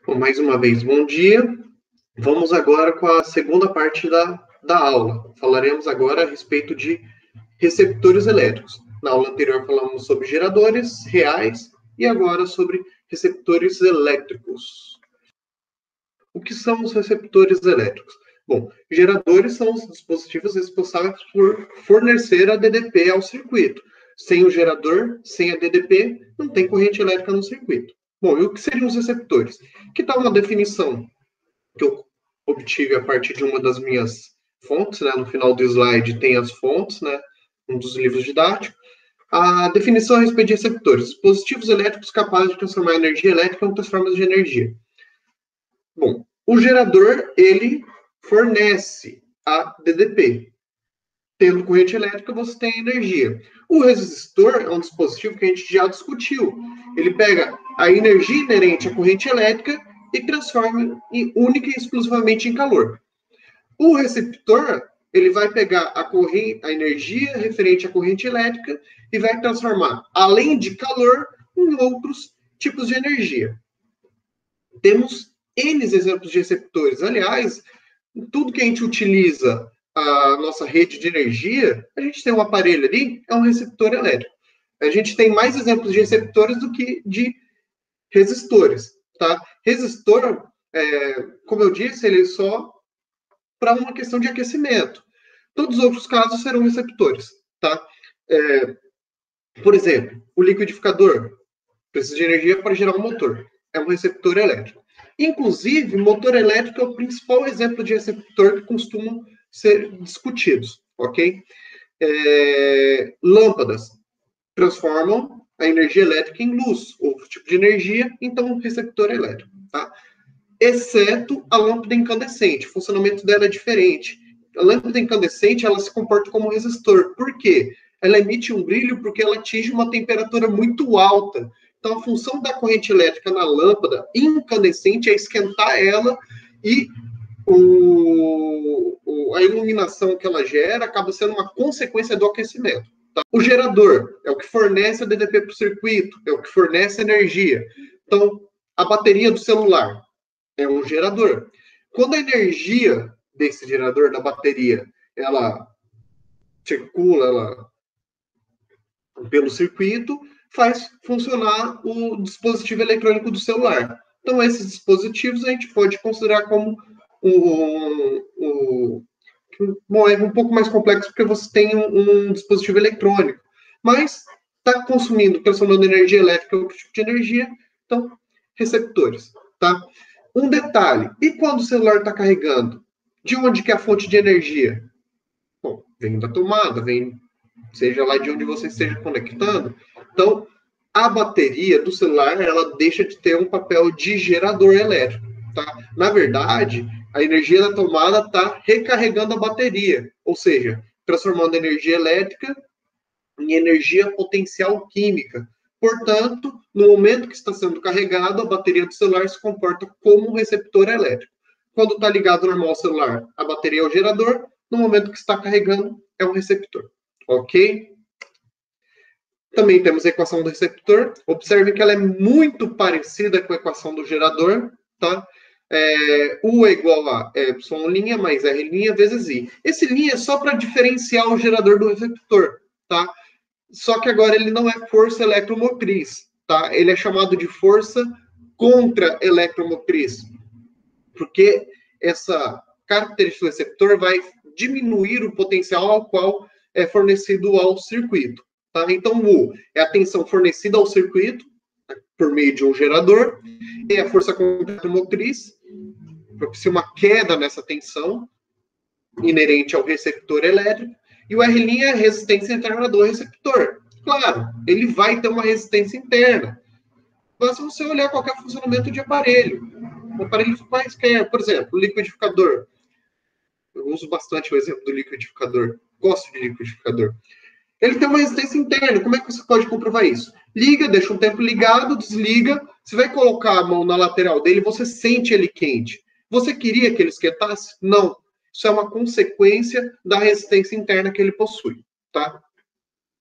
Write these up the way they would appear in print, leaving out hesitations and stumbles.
Bom, mais uma vez, bom dia. Vamos agora com a segunda parte da aula. Falaremos agora a respeito de receptores elétricos. Na aula anterior falamos sobre geradores reais e agora sobre receptores elétricos. O que são os receptores elétricos? Bom, geradores são os dispositivos responsáveis por fornecer a DDP ao circuito. Sem o gerador, sem a DDP, não tem corrente elétrica no circuito. Bom, e o que seriam os receptores? Que tal uma definição que eu obtive a partir de uma das minhas fontes, né? No final do slide tem as fontes, né? Um dos livros didáticos. A definição a respeito de receptores: dispositivos elétricos capazes de transformar energia elétrica em outras formas de energia. Bom, o gerador, ele fornece a DDP. Tendo corrente elétrica, você tem energia. O resistor é um dispositivo que a gente já discutiu. Ele pega a energia inerente à corrente elétrica e transforma única e exclusivamente em calor. O receptor, ele vai pegar a energia referente à corrente elétrica e vai transformar, além de calor, em outros tipos de energia. Temos N exemplos de receptores. Aliás, tudo que a gente utiliza a nossa rede de energia, a gente tem um aparelho ali, é um receptor elétrico. A gente tem mais exemplos de receptores do que de resistores, tá? Resistor, como eu disse, ele é só para uma questão de aquecimento. Todos os outros casos serão receptores, tá? Por exemplo, o liquidificador precisa de energia para gerar um motor. É um receptor elétrico. Inclusive, motor elétrico é o principal exemplo de receptor que costumam ser discutidos, ok? Lâmpadas transformam a energia elétrica em luz, outro tipo de energia, então um receptor elétrico, tá? Exceto a lâmpada incandescente, o funcionamento dela é diferente. A lâmpada incandescente, ela se comporta como resistor. Por quê? Ela emite um brilho porque ela atinge uma temperatura muito alta. Então, a função da corrente elétrica na lâmpada incandescente é esquentar ela e a iluminação que ela gera acaba sendo uma consequência do aquecimento. Tá? O gerador é o que fornece a DDP para o circuito, é o que fornece energia. Então, a bateria do celular é um gerador. Quando a energia desse gerador, da bateria, ela circula pelo circuito, faz funcionar o dispositivo eletrônico do celular. Então, esses dispositivos a gente pode considerar como bom, é um pouco mais complexo porque você tem um dispositivo eletrônico, mas está consumindo, transformando energia elétrica em outro tipo de energia, então, receptores, tá? Um detalhe, e quando o celular está carregando? De onde que é a fonte de energia? Bom, vem da tomada, vem, seja lá de onde você esteja conectando. Então, a bateria do celular, ela deixa de ter um papel de gerador elétrico, tá? Na verdade, a energia da tomada está recarregando a bateria, ou seja, transformando energia elétrica em energia potencial química. Portanto, no momento que está sendo carregado, a bateria do celular se comporta como um receptor elétrico. Quando está ligado normal ao celular, a bateria é o gerador. No momento que está carregando, é um receptor. Ok? Também temos a equação do receptor. Observe que ela é muito parecida com a equação do gerador, tá? U é igual a Y' mais R' vezes I. Esse linha é só para diferenciar o gerador do receptor, tá? Só que agora ele não é força eletromotriz, tá? Ele é chamado de força contra-eletromotriz, porque essa característica do receptor vai diminuir o potencial ao qual é fornecido ao circuito, tá? Então, U é a tensão fornecida ao circuito por meio de um gerador, e a força contra-eletromotriz propicia uma queda nessa tensão inerente ao receptor elétrico, e o R' é a resistência interna do receptor. Claro, ele vai ter uma resistência interna. Basta você olhar qualquer funcionamento de aparelho. O aparelho quaisquer, por exemplo, o liquidificador. Eu uso bastante o exemplo do liquidificador. Gosto de liquidificador. Ele tem uma resistência interna. Como é que você pode comprovar isso? Liga, deixa um tempo ligado, desliga. Você vai colocar a mão na lateral dele, você sente ele quente. Você queria que ele esquentasse? Não. Isso é uma consequência da resistência interna que ele possui, tá?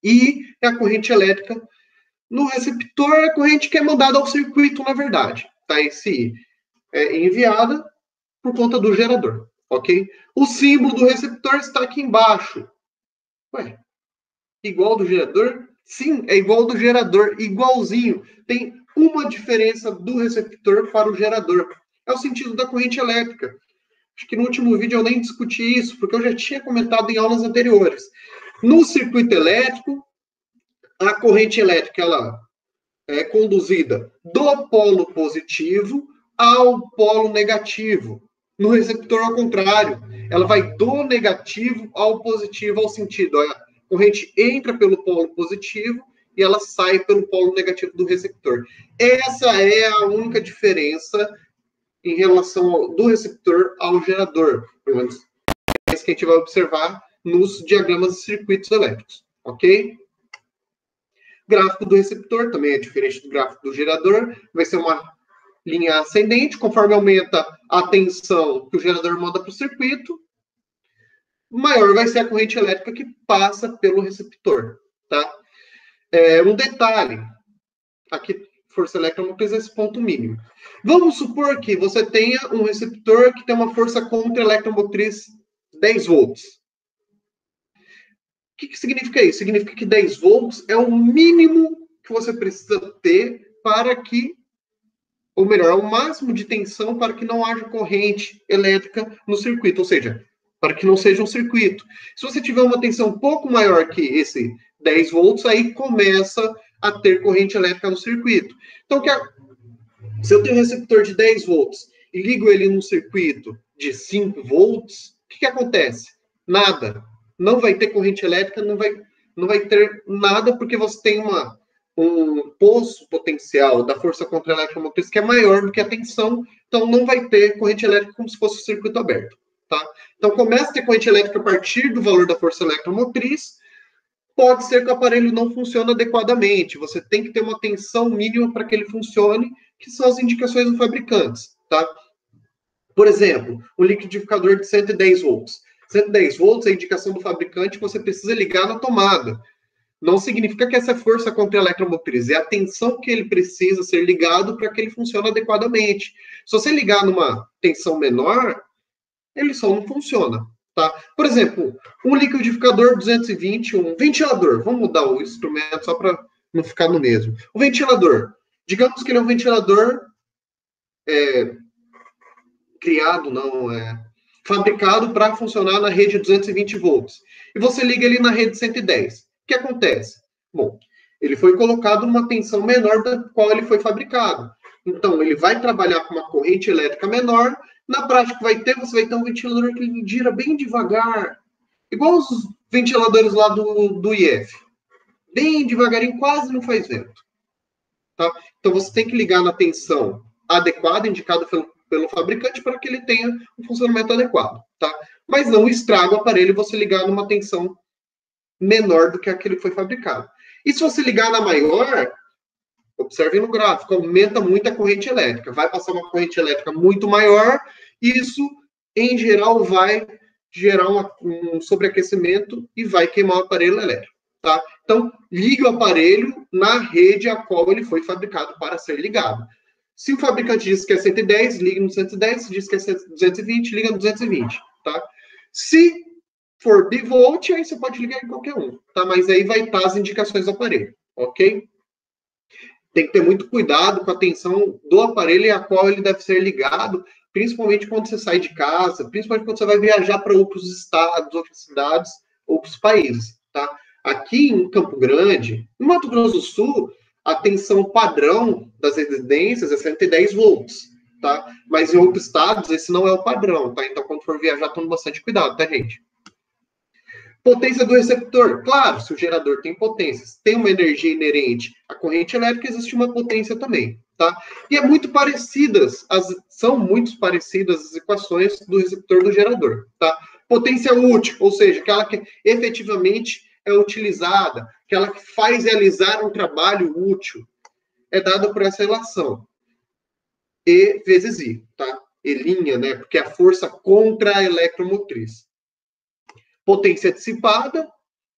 E é a corrente elétrica no receptor, é a corrente que é mandada ao circuito, na verdade, tá? Esse I. enviada por conta do gerador, ok? O símbolo do receptor está aqui embaixo. Ué, igual do gerador? Sim, é igual do gerador, igualzinho. Tem uma diferença do receptor para o gerador. É o sentido da corrente elétrica. Acho que no último vídeo eu nem discuti isso, porque eu já tinha comentado em aulas anteriores. No circuito elétrico, a corrente elétrica ela é conduzida do polo positivo ao polo negativo. No receptor, ao contrário, ela vai do negativo ao positivo, ao sentido. A corrente entra pelo polo positivo e ela sai pelo polo negativo do receptor. Essa é a única diferença em relação do receptor ao gerador. Pelo menos é isso que a gente vai observar nos diagramas de circuitos elétricos, ok? O gráfico do receptor também é diferente do gráfico do gerador, vai ser uma linha ascendente, conforme aumenta a tensão que o gerador manda para o circuito, maior vai ser a corrente elétrica que passa pelo receptor, tá? Um detalhe, aqui, força eletromotriz é esse ponto mínimo. Vamos supor que você tenha um receptor que tem uma força contra eletromotriz 10 volts. O que significa isso? Significa que 10 volts é o mínimo que você precisa ter para que, ou melhor, é o máximo de tensão para que não haja corrente elétrica no circuito, ou seja, para que não seja um circuito. Se você tiver uma tensão um pouco maior que esse 10 volts, aí começa a ter corrente elétrica no circuito. Então, se eu tenho um receptor de 10 volts e ligo ele num circuito de 5 volts, o que acontece? Nada. Não vai ter corrente elétrica, não vai ter nada, porque você tem um poço potencial da força contra a eletromotriz que é maior do que a tensão, então não vai ter corrente elétrica como se fosse um circuito aberto. Tá? Então, começa a ter corrente elétrica a partir do valor da força eletromotriz. Pode ser que o aparelho não funcione adequadamente. Você tem que ter uma tensão mínima para que ele funcione, que são as indicações do fabricante. Tá? Por exemplo, o liquidificador de 110 volts. 110 volts é a indicação do fabricante que você precisa ligar na tomada. Não significa que essa força contra a eletromotriz, é a tensão que ele precisa ser ligado para que ele funcione adequadamente. Se você ligar numa tensão menor, ele só não funciona. Tá? Por exemplo, um liquidificador 220, um ventilador. Vamos mudar o instrumento só para não ficar no mesmo. O ventilador. Digamos que ele é um ventilador fabricado para funcionar na rede 220 volts. E você liga ele na rede 110. O que acontece? Bom, ele foi colocado numa tensão menor da qual ele foi fabricado. Então, ele vai trabalhar com uma corrente elétrica menor. Na prática, você vai ter um ventilador que gira bem devagar. Igual os ventiladores lá do IF. Bem devagarinho, quase não faz vento. Tá? Então, você tem que ligar na tensão adequada, indicada pelo fabricante, para que ele tenha um funcionamento adequado. Tá? Mas não estraga o aparelho você ligar numa tensão menor do que aquele que foi fabricado. E se você ligar na maior, observe no gráfico, aumenta muito a corrente elétrica. Vai passar uma corrente elétrica muito maior, e isso, em geral, vai gerar um sobreaquecimento e vai queimar o aparelho elétrico. Tá? Então, ligue o aparelho na rede a qual ele foi fabricado para ser ligado. Se o fabricante diz que é 110, ligue no 110. Se diz que é 220, liga no 220. Tá? Se for bivolt, aí você pode ligar em qualquer um. Tá? Mas aí vai estar as indicações do aparelho. Ok? Tem que ter muito cuidado com a tensão do aparelho e a qual ele deve ser ligado, principalmente quando você sai de casa, principalmente quando você vai viajar para outros estados, outras cidades, outros países. Tá? Aqui em Campo Grande, no Mato Grosso do Sul, a tensão padrão das residências é 110 volts, tá? Mas em outros estados, esse não é o padrão, tá? Então, quando for viajar, tome bastante cuidado, tá, gente? Potência do receptor. Claro, se o gerador tem potências, tem uma energia inerente à corrente elétrica, existe uma potência também, tá? E são muito parecidas as equações do receptor do gerador, tá? Potência útil, ou seja, aquela que efetivamente é utilizada, aquela que faz realizar um trabalho útil, é dada por essa relação. E vezes I, tá? E', né? Porque é a força contra a eletromotriz. Potência dissipada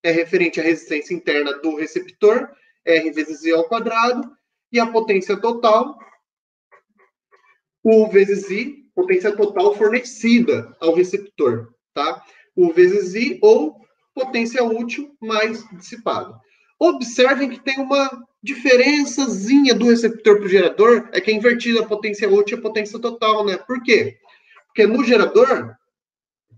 é referente à resistência interna do receptor, R vezes I ao quadrado, e a potência total U vezes I, potência total fornecida ao receptor, tá? U vezes I ou potência útil mais dissipada. Observem que tem uma diferençazinha do receptor para o gerador, é que é invertida a potência útil e a potência total, né? Por quê? Porque no gerador,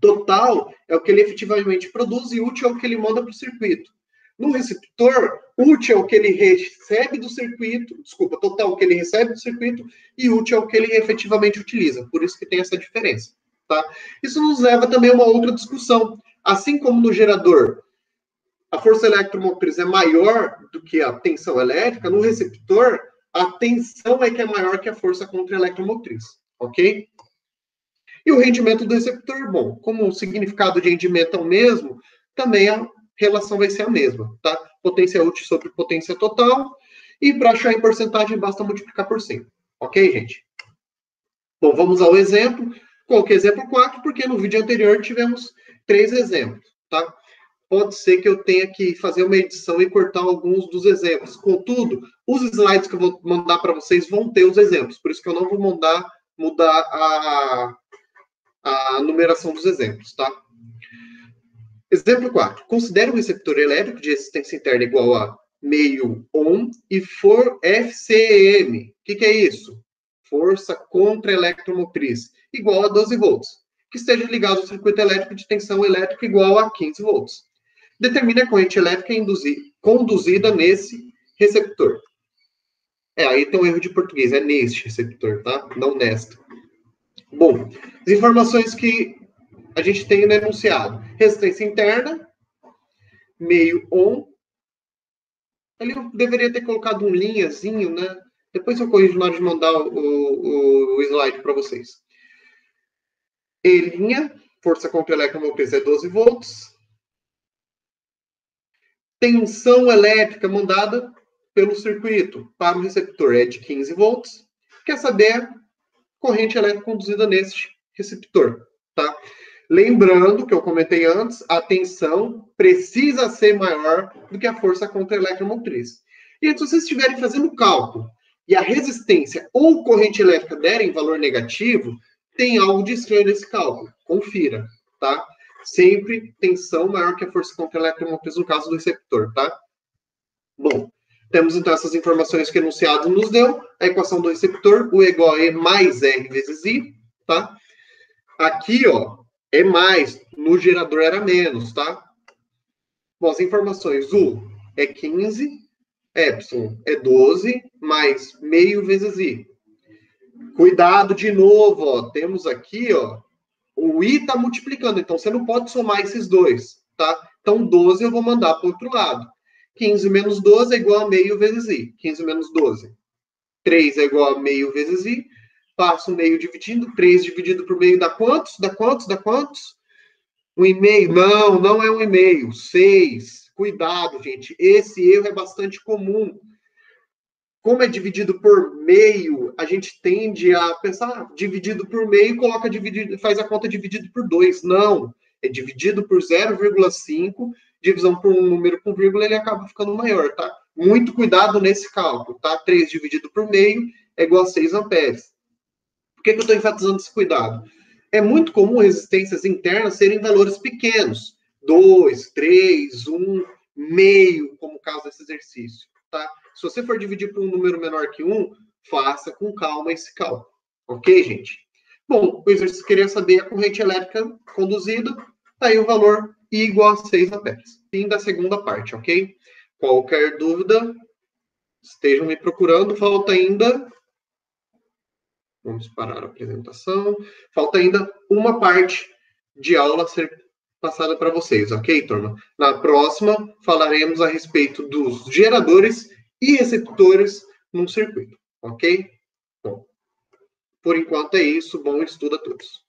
total é o que ele efetivamente produz e útil é o que ele manda para o circuito. No receptor, útil é o que ele recebe do circuito, desculpa, total é o que ele recebe do circuito e útil é o que ele efetivamente utiliza. Por isso que tem essa diferença, tá? Isso nos leva também a uma outra discussão. Assim como no gerador, a força eletromotriz é maior do que a tensão elétrica, no receptor, a tensão é que é maior que a força contra-eletromotriz, ok? E o rendimento do receptor, bom, como o significado de rendimento é o mesmo, também a relação vai ser a mesma, tá? Potência útil sobre potência total, e para achar em porcentagem basta multiplicar por 100, ok, gente? Bom, vamos ao exemplo. Coloquei exemplo 4, porque no vídeo anterior tivemos 3 exemplos, tá? Pode ser que eu tenha que fazer uma edição e cortar alguns dos exemplos. Contudo, os slides que eu vou mandar para vocês vão ter os exemplos, por isso que eu não vou mudar a numeração dos exemplos, tá? Exemplo 4. Considere um receptor elétrico de resistência interna igual a meio ohm e for FCEM. O que é isso? Força contra-eletromotriz, igual a 12 volts, que esteja ligado ao circuito elétrico de tensão elétrica igual a 15 volts. Determine a corrente elétrica conduzida nesse receptor. Aí tem um erro de português, é neste receptor, tá? Não nesta. Bom, as informações que a gente tem no enunciado. Resistência interna, meio ohm. Ali eu deveria ter colocado um linhazinho, né? Depois eu corrijo na hora de mandar o slide para vocês. E linha, força contra eletromotriz é 12 volts. Tensão elétrica mandada pelo circuito para o receptor é de 15 volts. Quer saber? Corrente elétrica conduzida neste receptor, tá? Lembrando que eu comentei antes, a tensão precisa ser maior do que a força contra-eletromotriz. E se vocês estiverem fazendo cálculo e a resistência ou corrente elétrica derem valor negativo, tem algo de estranho nesse cálculo. Confira, tá? Sempre tensão maior que a força contra-eletromotriz no caso do receptor, tá? Bom, temos então essas informações que o enunciado nos deu. A equação do receptor, U é igual a E mais R vezes I, tá? Aqui, ó, é mais, no gerador era menos, tá? Bom, as informações, U é 15, Epsilon é 12, mais meio vezes I. Cuidado de novo, ó, temos aqui, ó, o I está multiplicando, então você não pode somar esses dois, tá? Então, 12 eu vou mandar para o outro lado. 15 menos 12 é igual a meio vezes I. 15 menos 12. 3 é igual a meio vezes I. Passo o meio dividindo. 3 dividido por meio dá quantos? Dá quantos? Dá quantos? 1,5. Não, não é 1,5. 6. Cuidado, gente. Esse erro é bastante comum. Como é dividido por meio, a gente tende a pensar, dividido por meio, coloca dividido, faz a conta dividido por 2. Não. É dividido por 0,5, divisão por um número com vírgula, ele acaba ficando maior, tá? Muito cuidado nesse cálculo, tá? 3 dividido por meio é igual a 6 amperes. Por que eu estou enfatizando esse cuidado? É muito comum resistências internas serem valores pequenos. 2, 3, 1, meio, como o caso desse exercício, tá? Se você for dividir por um número menor que 1, faça com calma esse cálculo. Ok, gente? Bom, o exercício queria saber a corrente elétrica conduzida. Tá aí o valor I igual a 6 amperes. Fim da segunda parte, ok? Qualquer dúvida, estejam me procurando. Falta ainda... Vamos parar a apresentação. Falta ainda uma parte de aula a ser passada para vocês, ok, turma? Na próxima, falaremos a respeito dos geradores e receptores num circuito, ok? Bom, por enquanto é isso. Bom estudo a todos.